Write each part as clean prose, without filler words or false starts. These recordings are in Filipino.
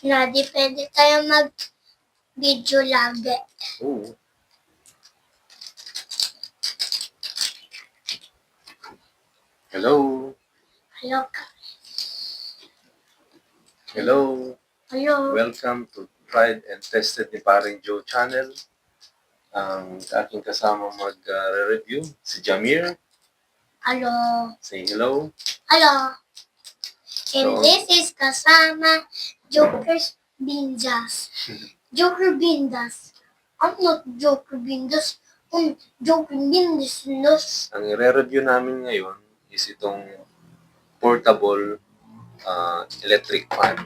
na di pwede tayo mag-video lagi. Oo. Hello. Hello. Hello. Hello. Welcome to Tried and Tested ni Paring Joe channel. Ang aking kasama mag-review, si Jamir. Hello. Say hello. Hello. And So, this is kasama Joker's Bindas. Joker Bindas. I'm not Joker Bindas. I'm Joker Bindas. ang i-review namin ngayon is itong portable electric fan.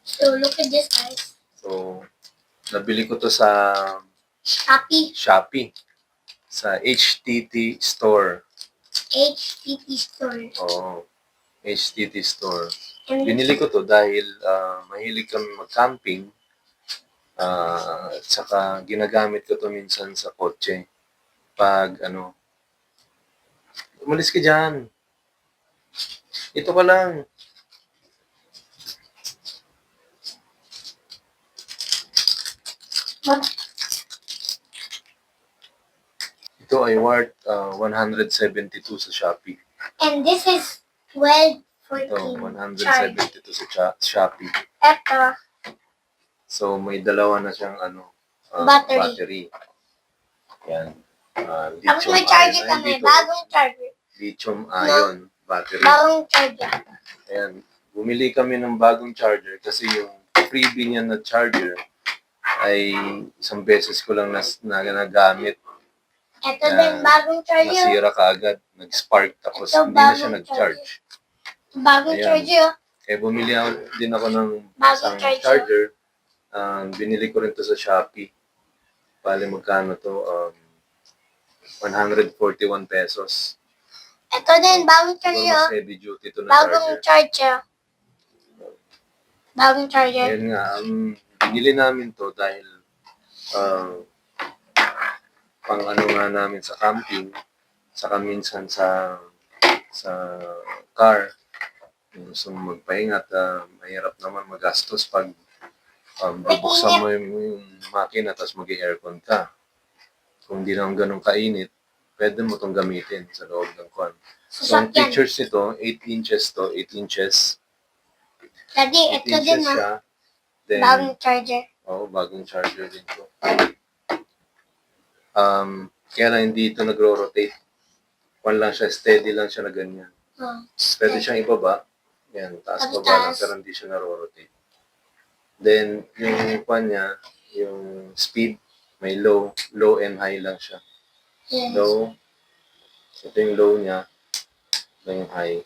So look at this, guys. So, nabili ko to sa Shopee. Sa HTT Store. HTT Store. Oo. HTT Store. And Binili ko to dahil mahilig kami mag-camping. At saka ginagamit ko to minsan sa kotse. Pag umalis ka dyan. Ito ka lang. what? Ito ay worth 172 sa Shopee. And this is Ito, 12.14 charge. 172 sa Shopee. Eto, So, may dalawa na siyang battery. Yan. Tapos may charger kami, bagong charger. Lithium ion battery. Bagong charger. Ayan. Bumili kami ng bagong charger kasi yung freebie niya na charger ay isang beses ko lang nagamit. Ito din, bagong charger. Nasira kaagad. Nag-spark tapos Ito, hindi na siya bagong nag-charge. Bagong Ayan. charger. Kaya bumili din ako ng Bagong isang charger. Binili ko rin to sa Shopee. Bale magkano to? 141 pesos. Ito din, bagong Siguro charger. mas heavy duty to na Bagong charger. charger. Bagong charger. Ayan nga, binili namin to dahil pang nga namin sa camping, saka minsan sa car. Gusto mo magpahinga at mahirap naman magastos pag bubuksan mo yung makina tapos mag-aircon ka. Kung hindi naman ganun kainit, pwede mo itong gamitin sa loob ng kwan. So, ang pictures nito, 8 inches to, 8 inches. Daddy, 8 ito din inches na. siya. Then, Bagong charger. bagong charger din to. Kaya lang hindi ito nagro-rotate. Kwan lang siya, steady lang siya na ganyan. Pwede siyang ibaba. Yan, taas-baba lang, pero hindi siya naro-rotate. Then, yung kwan niya, yung speed, may low and high lang siya. Yes. Low, ito yung low niya, ito yung high.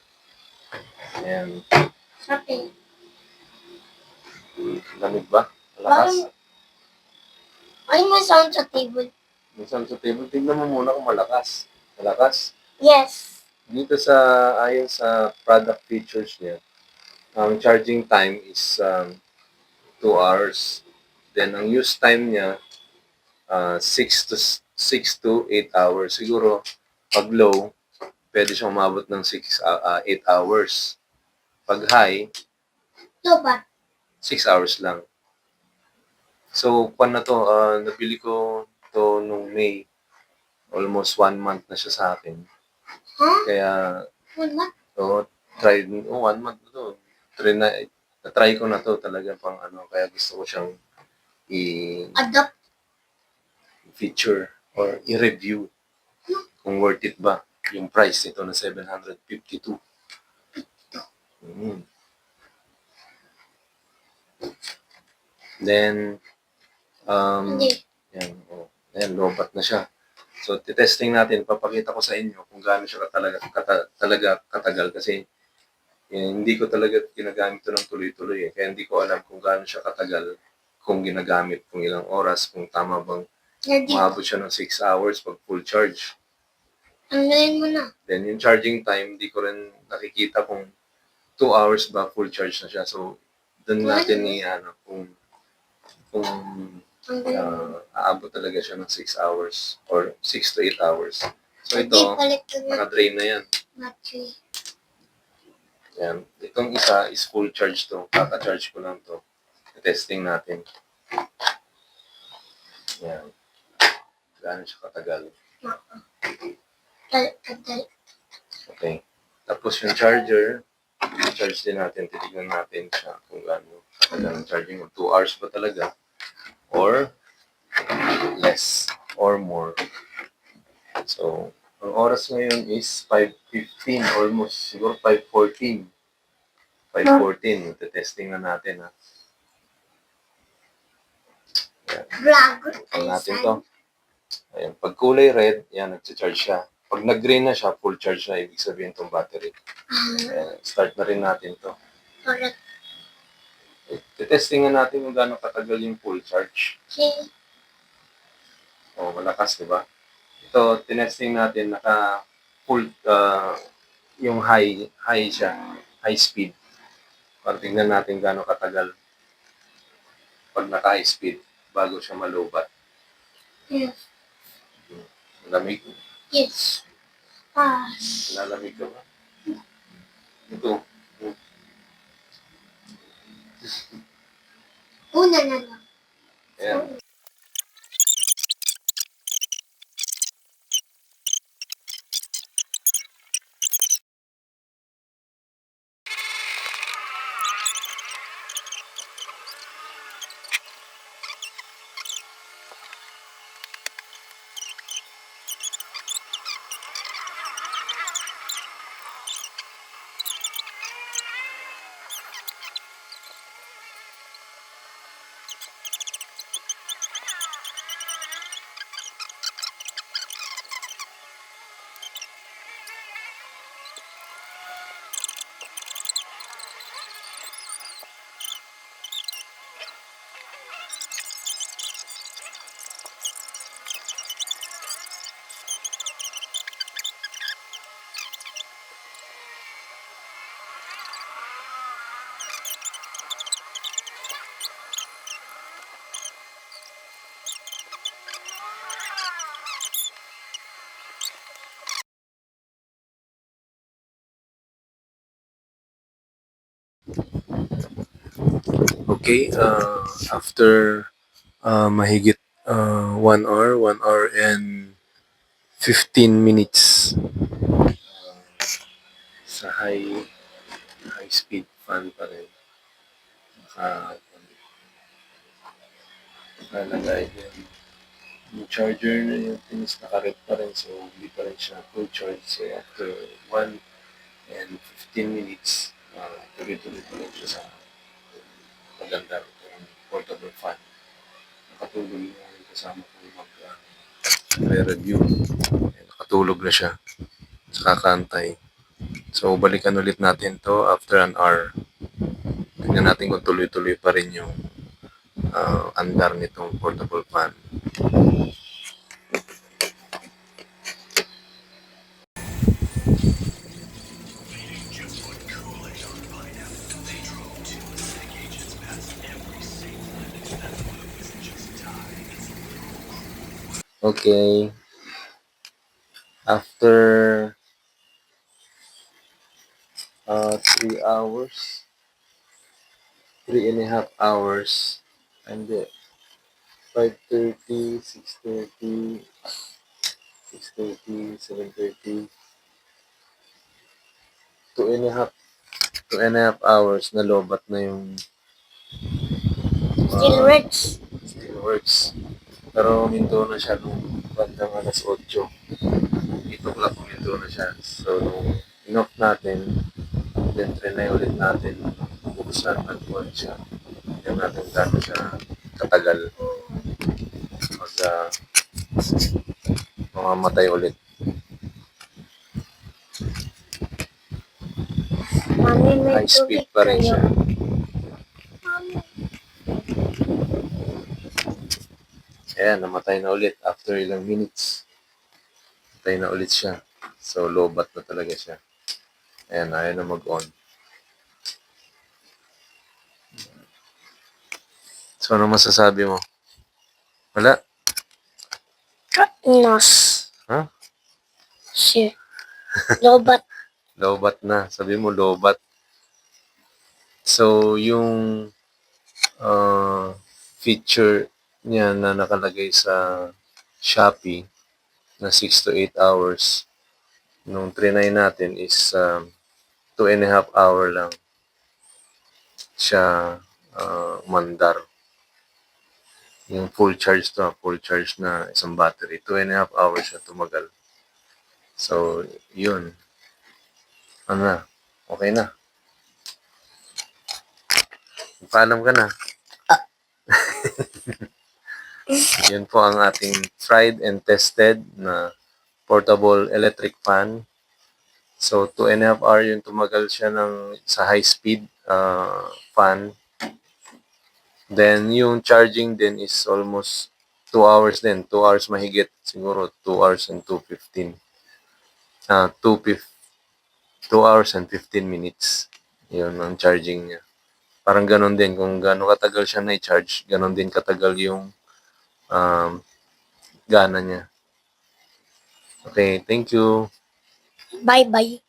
Ayan. Okay. Lamig ba? Malakas? Ay, may sound sa table. Minsan sa table, tignan mo muna kung malakas. Malakas? Yes. Dito ayon sa product features niya, ang charging time is 2 hours. Then, ang use time niya, 6 to 8 hours. Siguro, pag low, pwede siyang umabot ng 8 hours. Pag high, No, but 6 hours lang. So, kwan na to, nabili ko to nung May. Almost 1 month na siya sa akin. huh? Kaya, 1 month? 1 month na to. Na-try ko na to talaga pang kaya gusto ko siyang Adopt. feature or i-review kung worth it ba yung price nito na 752. Then, Hindi. yan, lobat na siya. So, testing natin, papakita ko sa inyo kung gaano siya talaga katagal kasi hindi ko talaga ginagamit ito ng tuloy-tuloy eh. Kaya hindi ko alam kung gaano siya katagal kung ginagamit, kung ilang oras, kung tama bang maabot siya ng 6 hours pag full charge. Tanggalin mo na. Then, yung charging time, hindi ko rin nakikita kung 2 hours ba full charge na siya. So, doon natin kung aabot talaga siya ng 6 hours or 6 to 8 hours. So, ito, naka-drain na yan. Battery. Yan. Itong isa is full charge to. Kaka-charge ko lang to. Testing natin. Yan. Gaano siya katagal. Kadal. Okay. Tapos yung charger, charge din natin. Titignan natin siya kung gaano katagal ang charging. 2 hours ba talaga? Or less or more. So, ang oras ngayon is 5:15, almost siguro 5:14. 5:14, testing na natin ha. Dragon. Tingnan natin to. Ayan, pag kulay red, yan, nag-charge siya. Pag nag-green na siya, full charge na, ibig sabihin itong battery. Ayan, start na rin natin to. Correct. Testing na natin kung gaano katagal yung full charge. Okay. O, malakas, di ba? Ito, tinesting natin, naka full, yung high siya, high speed. Para tingnan natin gaano katagal pag naka-high speed bago siya malubat. Yes. Lamig. Yes. Pass. Lalamig ka ba? Ito. Una na lang. Ayan. Okay, after mahigit 1 hour and 15 minutes sa high speed fan pa rin. Nakalagay din. Yung charger na yung things nakaret pa rin, so hindi pa rin siya full charge. So after 1 and 15 minutes, tuloy-tuloy pa rin siya sa maganda itong portable fan. Nakatulog na rin kasama ko mag-review. Nakatulog na siya sa kakantay. So balikan ulit natin to after an hour. Tingnan natin kung tuloy-tuloy pa rin yung andar nitong portable fan. Okay. After 3 hours, 3.5 hours, and 5:30, 6:30, 6:30, 7:30, 2.5 hours na lobat na yung Still works. still works. Pero huminto na siya nung bandang alas 8. 8 o'clock huminto na siya. So, nung in-off natin, then trinay ulit natin buksan at on siya. Tignan natin gano'n siya katagal mag mamamatay ulit. Mami, may High speed tubig pa rin kayo. siya. Mami. Ayan, namatay na ulit after ilang minutes. Namatay na ulit siya. So, lobat na talaga siya. Ayan, ayaw na mag-on. So, ano masasabi mo? Wala? Nos. Ha? Si. Lobat. Lobat na. Sabi mo, lobat. So, yung feature niya na nakalagay sa Shopee na 6 to 8 hours, nung trinay natin is 2.5 hour lang siya mandar. Yung full charge na isang battery. 2.5 hours siya tumagal. So, yun. Ano na? Okay na. Paalam ka na. Yun po ang ating tried and tested na portable electric fan. So, 2.5 hour yung tumagal siya sa high speed fan. Then, yung charging din is almost 2 hours din. 2 hours mahigit. Siguro 2 hours and 2:15. 2 hours and 15 minutes. Yun ang charging niya. Parang ganon din. Kung gaano katagal siya na-charge, ganon din katagal yung gana niya. Okay, thank you. Bye-bye.